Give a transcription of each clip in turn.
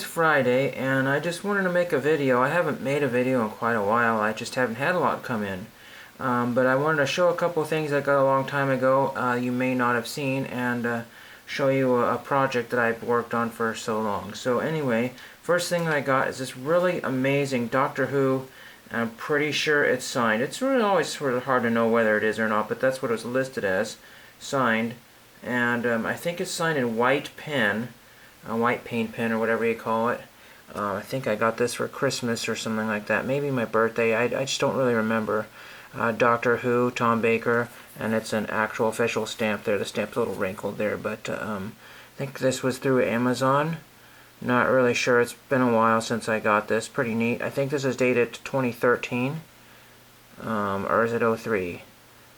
is Friday, and I just wanted to make a video. I haven't made a video in quite a while. I just haven't had a lot come in. But I wanted to show a couple things I got a long time ago you may not have seen, and show you a project that I've worked on for so long. So anyway, first thing I got is this really amazing Doctor Who. I'm pretty sure it's signed. It's really always sort of hard to know whether it is or not, but that's what it was listed as, signed. And I think it's signed in white pen, a white paint pen or whatever you call it. I think I got this for Christmas or something like that. Maybe my birthday. I just don't really remember. Doctor Who, Tom Baker, and it's an actual official stamp there. The stamp's a little wrinkled there, but I think this was through Amazon. Not really sure. It's been a while since I got this. Pretty neat. I think this is dated 2013. Or is it 03?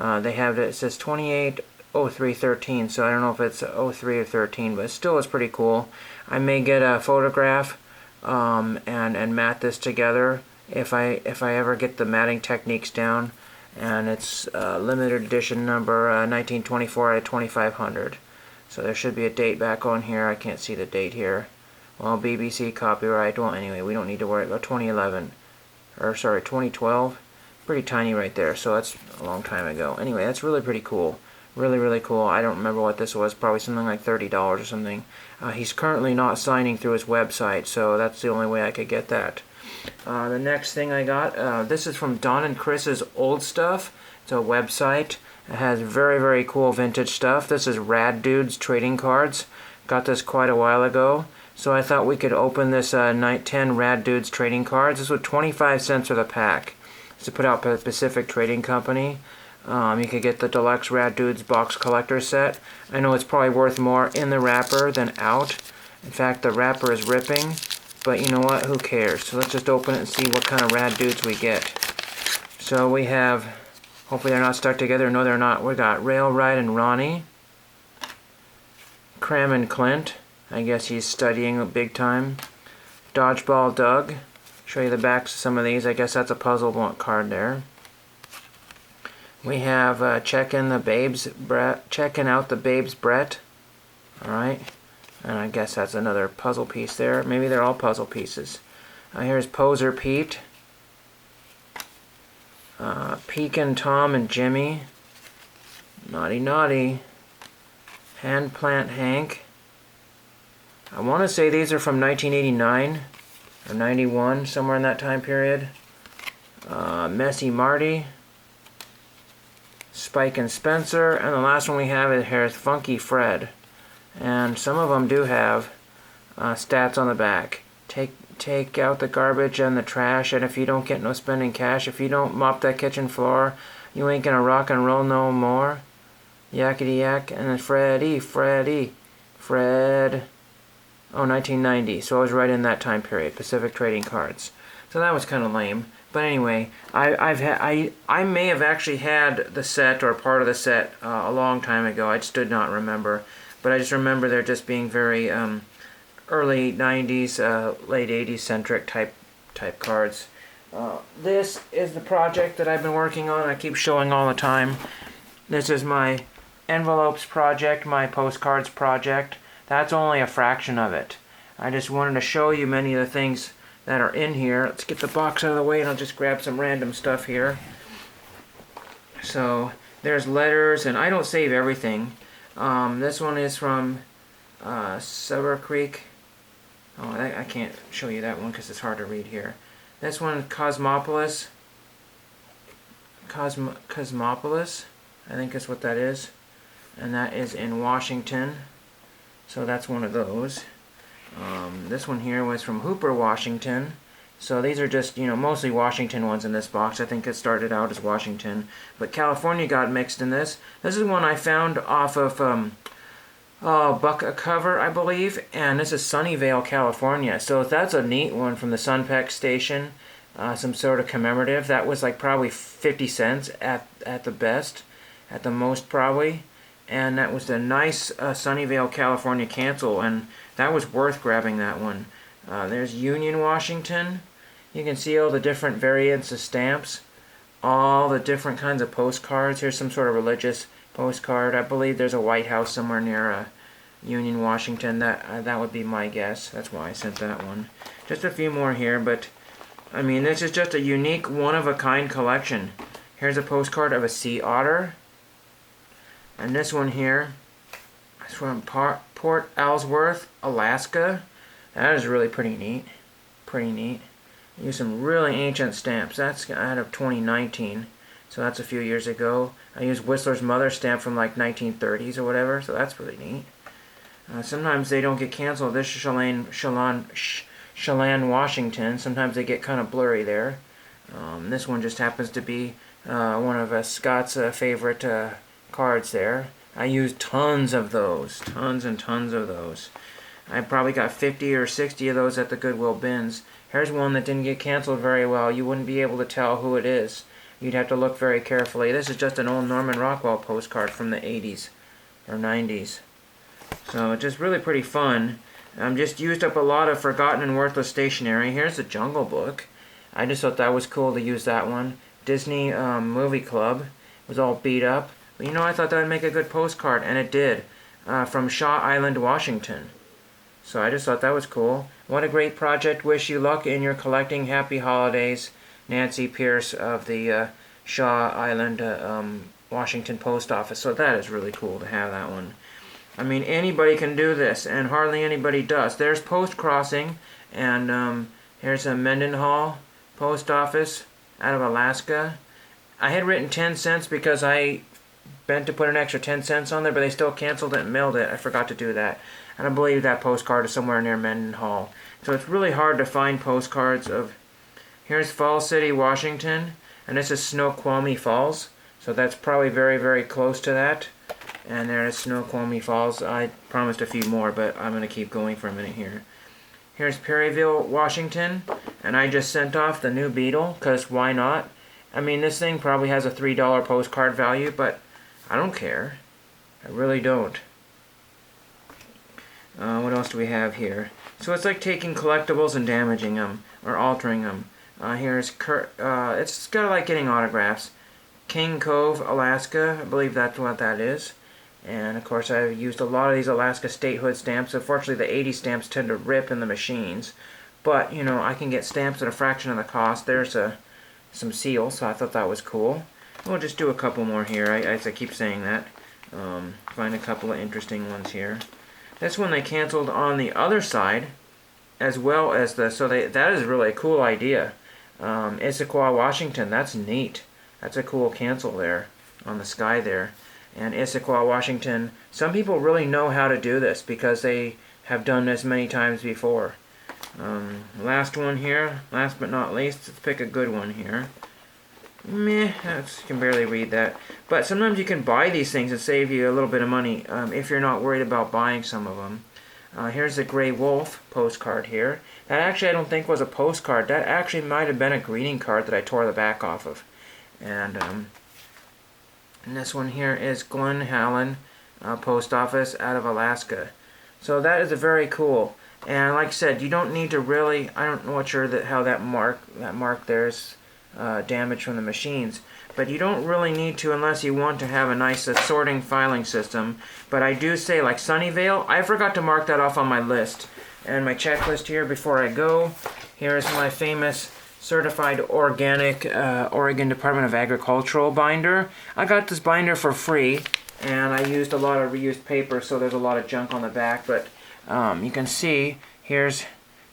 They have it says 28/03/13, so I don't know if it's 03 or 13, but still it's pretty cool. I may get a photograph and mat this together if I ever get the matting techniques down. And it's limited edition number 1924 out of 2500. So there should be a date back on here. I can't see the date here. Well, BBC copyright. Well, anyway, we don't need to worry about 2011. Or, sorry, 2012. Pretty tiny right there, so that's a long time ago. Anyway, that's really pretty cool. Really, really cool. I don't remember what this was. Probably something like $30 or something. He's currently not signing through his website, so that's the only way I could get that. The next thing I got, this is from Don and Chris's Old Stuff. It's a website. It has very, very cool vintage stuff. This is Rad Dudes trading cards. Got this quite a while ago. So I thought we could open this Night 10 Rad Dudes trading cards. This was 25 cents for the pack. It's put out by the Pacific Trading Company. You could get the Deluxe Rad Dudes box collector set. I know it's probably worth more in the wrapper than out. In fact, the wrapper is ripping. But you know what? Who cares? So let's just open it and see what kind of Rad Dudes we get. So we have, hopefully they're not stuck together. No, they're not. We got Rail Ride and Ronnie. Cram and Clint. I guess he's studying big time. Dodgeball Doug. Show you the backs of some of these. I guess that's a puzzle card there. We have checking out the Babes Brett. Alright. And I guess that's another puzzle piece there. Maybe they're all puzzle pieces. Here's Poser Pete. Pekin Tom and Jimmy. Naughty Naughty. Handplant Hank. I want to say these are from 1989 or 91, somewhere in that time period. Messy Marty, Spike and Spencer, and the last one we have is here's Funky Fred. And some of them do have stats on the back. Take out the garbage and the trash, and if you don't get no spending cash, if you don't mop that kitchen floor, you ain't gonna rock and roll no more. Yakety yak, and then Fred. Oh, 1990. So I was right in that time period. Pacific Trading Cards. So that was kind of lame. But anyway, I may have actually had the set or part of the set a long time ago. I just did not remember. But I just remember there just being very early 90s, late 80s centric type cards. This is the project that I've been working on. I keep showing all the time. This is my envelopes project, my postcards project. That's only a fraction of it. I just wanted to show you many of the things that are in here. Let's get the box out of the way and I'll just grab some random stuff here. So there's letters, and I don't save everything. This one is from Silver Creek. Oh, I can't show you that one because it's hard to read here. This one, Cosmopolis. Cosmopolis, I think is what that is. And that is in Washington. So that's one of those. This one here was from Hooper, Washington. So these are just, mostly Washington ones in this box. I think it started out as Washington. But California got mixed in this. This is one I found off of Buck Cover, I believe. And this is Sunnyvale, California. So that's a neat one from the Sunpeck station. Some sort of commemorative. That was like probably 50 cents at the best. At the most, probably. And that was the nice Sunnyvale, California cancel, and that was worth grabbing that one. There's Union, Washington. You can see all the different variants of stamps, all the different kinds of postcards. Here's some sort of religious postcard. I believe there's a White House somewhere Union, Washington. That would be my guess. That's why I sent that one. Just a few more here, but I mean, this is just a unique, one-of-a-kind collection. Here's a postcard of a sea otter. And this one here is from Port Ellsworth, Alaska. That is really pretty neat. Pretty neat. I used some really ancient stamps. That's out of 2019. So that's a few years ago. I used Whistler's Mother stamp from like 1930s or whatever. So that's really neat. Sometimes they don't get canceled. This is Chelan, Washington. Sometimes they get kind of blurry there. This one just happens to be one of Scott's favorite cards there. I used tons of those. Tons and tons of those. I probably got 50 or 60 of those at the Goodwill bins. Here's one that didn't get canceled very well. You wouldn't be able to tell who it is. You'd have to look very carefully. This is just an old Norman Rockwell postcard from the 80s or 90s. So just really pretty fun. Just used up a lot of forgotten and worthless stationery. Here's the Jungle Book. I just thought that was cool to use that one. Disney Movie Club. It was all beat up. But you know, I thought that would make a good postcard, and it did. From Shaw Island, Washington. So I just thought that was cool. What a great project. Wish you luck in your collecting. Happy holidays. Nancy Pierce of the Shaw Island, Washington Post Office. So that is really cool to have that one. I mean, anybody can do this, and hardly anybody does. There's Post Crossing, and here's a Mendenhall Post Office out of Alaska. I had written 10 cents because I meant to put an extra 10 cents on there, but they still canceled it and mailed it. I forgot to do that. And I believe that postcard is somewhere near Mendenhall. So it's really hard to find postcards of... Here's Falls City, Washington, and this is Snoqualmie Falls. So that's probably very, very close to that. And there's Snoqualmie Falls. I promised a few more, but I'm going to keep going for a minute here. Here's Perryville, Washington, and I just sent off the new Beetle, because why not? I mean, this thing probably has a $3 postcard value, but I don't care. I really don't. What else do we have here? So it's like taking collectibles and damaging them, or altering them. Here's it's kind of like getting autographs. King Cove, Alaska. I believe that's what that is. And of course I've used a lot of these Alaska statehood stamps. Unfortunately the 80 stamps tend to rip in the machines. But, you know, I can get stamps at a fraction of the cost. There's some seals, so I thought that was cool. We'll just do a couple more here. I keep saying that. Find a couple of interesting ones here. This one they canceled on the other side, as well as that is really a cool idea. Issaquah, Washington, that's neat. That's a cool cancel there on the sky there. And Issaquah, Washington, some people really know how to do this because they have done this many times before. Last one here, last but not least, let's pick a good one here. Meh, I can barely read that. But sometimes you can buy these things and save you a little bit of money if you're not worried about buying some of them. Here's the Gray Wolf postcard here. That actually I don't think was a postcard. That actually might have been a greeting card that I tore the back off of. And this one here is Glen Helen Post Office out of Alaska. So that is a very cool. And like I said, you don't need to really, I don't know what sure how that mark there's damage from the machines. But you don't really need to unless you want to have a nice sorting filing system. But I do say, like Sunnyvale, I forgot to mark that off on my list. And my checklist here before I go. Here's my famous certified organic Oregon Department of Agricultural binder. I got this binder for free, and I used a lot of reused paper, so there's a lot of junk on the back. But you can see here's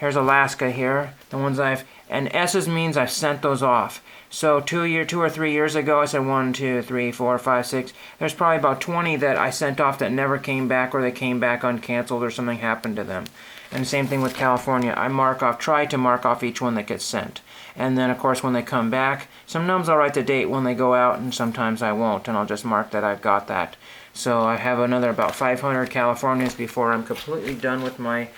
Alaska here. The ones and S's means I've sent those off. So 2 or 3 years ago, I said 1, 2, 3, 4, 5, 6. There's probably about 20 that I sent off that never came back, or they came back uncanceled, or something happened to them. And the same thing with California. I try to mark off each one that gets sent. And then, of course, when they come back, sometimes I'll write the date when they go out, and sometimes I won't, and I'll just mark that I've got that. So I have another about 500 Californias before I'm completely done with my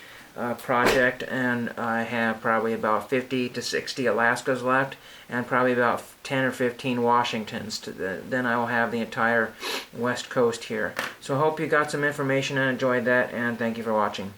project, and I have probably about 50 to 60 Alaskas left, and probably about 10 or 15 Washingtons. Then I will have the entire West Coast here. So I hope you got some information and enjoyed that, and thank you for watching.